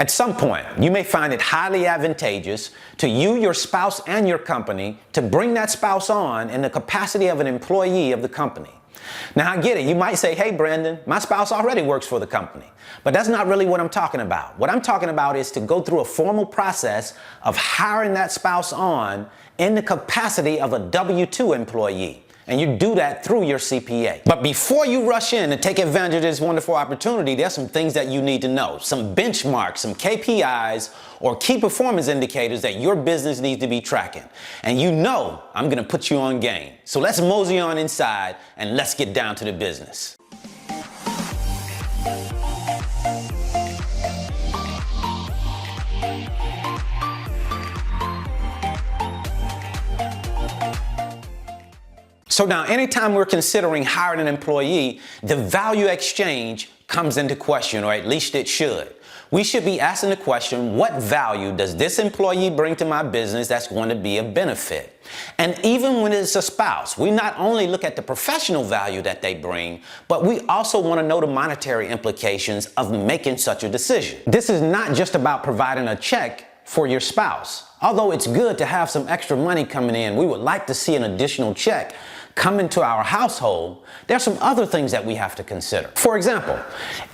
At some point, you may find it highly advantageous to you, your spouse, and your company to bring that spouse on in the capacity of an employee of the company. Now, I get it. You might say, hey, Brandon, my spouse already works for the company. But that's not really what I'm talking about. What I'm talking about is to go through a formal process of hiring that spouse on in the capacity of a W-2 employee. And you do that through your CPA. But before you rush in and take advantage of this wonderful opportunity, there's some things that you need to know. Some benchmarks, some KPIs, or key performance indicators that your business needs to be tracking. And you know I'm gonna put you on game. So let's mosey on inside and let's get down to the business. So now, anytime we're considering hiring an employee, the value exchange comes into question, or at least it should. We should be asking the question, what value does this employee bring to my business that's going to be a benefit? And even when it's a spouse, we not only look at the professional value that they bring, but we also want to know the monetary implications of making such a decision. This is not just about providing a check for your spouse. Although it's good to have some extra money coming in, we would like to see an additional check come into our household. There's some other things that we have to consider. For example,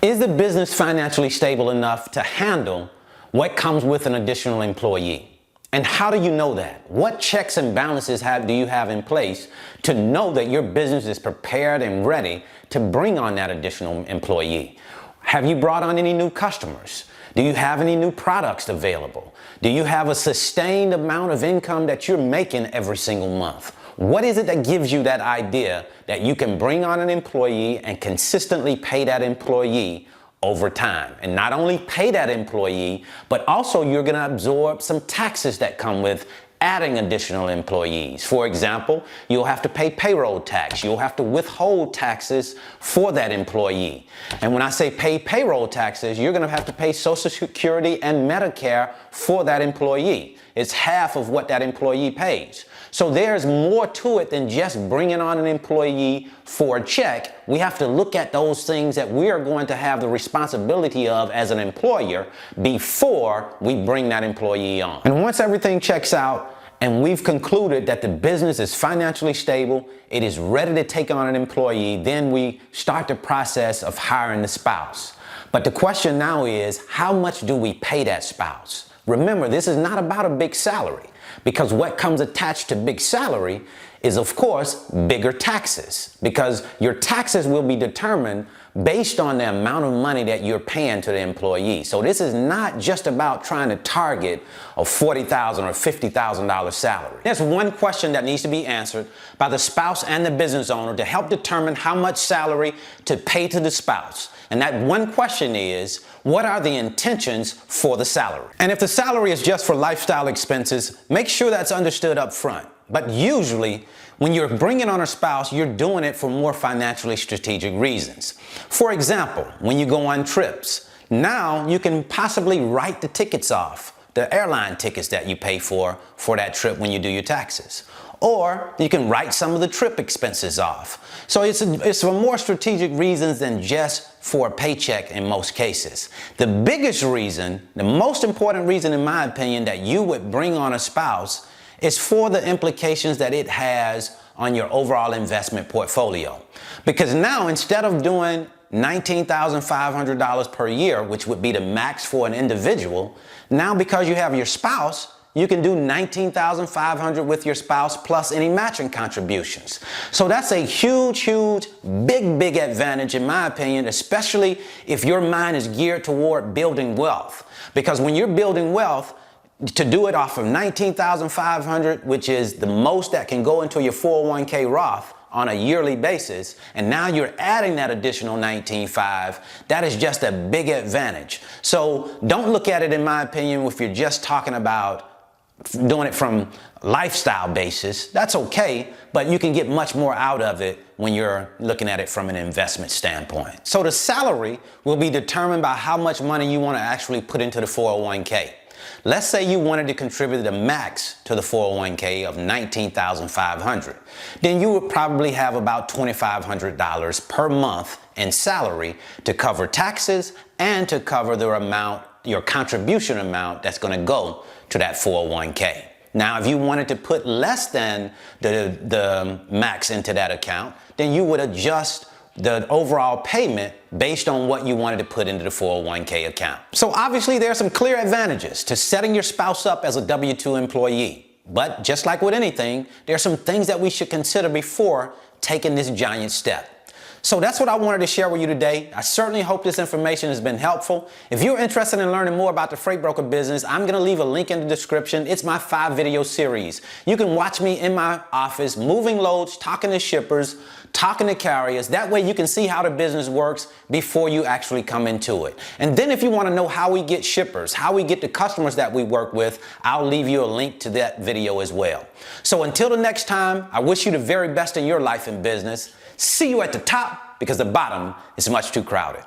is the business financially stable enough to handle what comes with an additional employee? And how do you know that? What checks and balances do you have in place to know that your business is prepared and ready to bring on that additional employee? Have you brought on any new customers? Do you have any new products available? Do you have a sustained amount of income that you're making every single month? What is it that gives you that idea that you can bring on an employee and consistently pay that employee over time? And not only pay that employee, but also you're going to absorb some taxes that come with adding additional employees. For example, you'll have to pay payroll tax. You'll have to withhold taxes for that employee. And when I say pay payroll taxes, you're going to have to pay Social Security and Medicare for that employee. It's half of what that employee pays. So there's more to it than just bringing on an employee for a check. We have to look at those things that we are going to have the responsibility of as an employer before we bring that employee on. And once everything checks out and we've concluded that the business is financially stable, it is ready to take on an employee, then we start the process of hiring the spouse. But the question now is, how much do we pay that spouse? Remember, this is not about a big salary, because what comes attached to big salary is, of course, bigger taxes, because your taxes will be determined based on the amount of money that you're paying to the employee. So this is not just about trying to target a $40,000 or $50,000 salary. There's one question that needs to be answered by the spouse and the business owner to help determine how much salary to pay to the spouse. And that one question is, what are the intentions for the salary? And if the salary is just for lifestyle expenses, make sure that's understood up front. But usually, when you're bringing on a spouse, you're doing it for more financially strategic reasons. For example, when you go on trips, now you can possibly write the tickets off, the airline tickets that you pay for that trip when you do your taxes. Or you can write some of the trip expenses off. So it's for more strategic reasons than just for a paycheck in most cases. The biggest reason, the most important reason in my opinion, that you would bring on a spouse is for the implications that it has on your overall investment portfolio. Because now, instead of doing $19,500 per year, which would be the max for an individual, now because you have your spouse, you can do $19,500 with your spouse plus any matching contributions. So that's a huge, big advantage in my opinion, especially if your mind is geared toward building wealth. Because when you're building wealth, to do it off of $19,500, which is the most that can go into your 401k Roth on a yearly basis, and now you're adding that additional $19,500, that is just a big advantage. So don't look at it, in my opinion, if you're just talking about doing it from lifestyle basis. That's okay, but you can get much more out of it when you're looking at it from an investment standpoint. So the salary will be determined by how much money you want to actually put into the 401k. Let's say you wanted to contribute the max to the 401k of $19,500. Then you would probably have about $2,500 per month in salary to cover taxes and to cover the amount your contribution amount that's going to go to that 401k. Now, if you wanted to put less than the max into that account, then you would adjust the overall payment based on what you wanted to put into the 401k account. So obviously there are some clear advantages to setting your spouse up as a W-2 employee. But just like with anything, there are some things that we should consider before taking this giant step. So that's what I wanted to share with you today. I certainly hope this information has been helpful. If you're interested in learning more about the freight broker business, I'm going to leave a link in the description. It's my 5-video series. You can watch me in my office, moving loads, talking to shippers, talking to carriers. That way you can see how the business works before you actually come into it. And then if you want to know how we get shippers, how we get the customers that we work with, I'll leave you a link to that video as well. So until the next time, I wish you the very best in your life and business. See you at the top, because the bottom is much too crowded.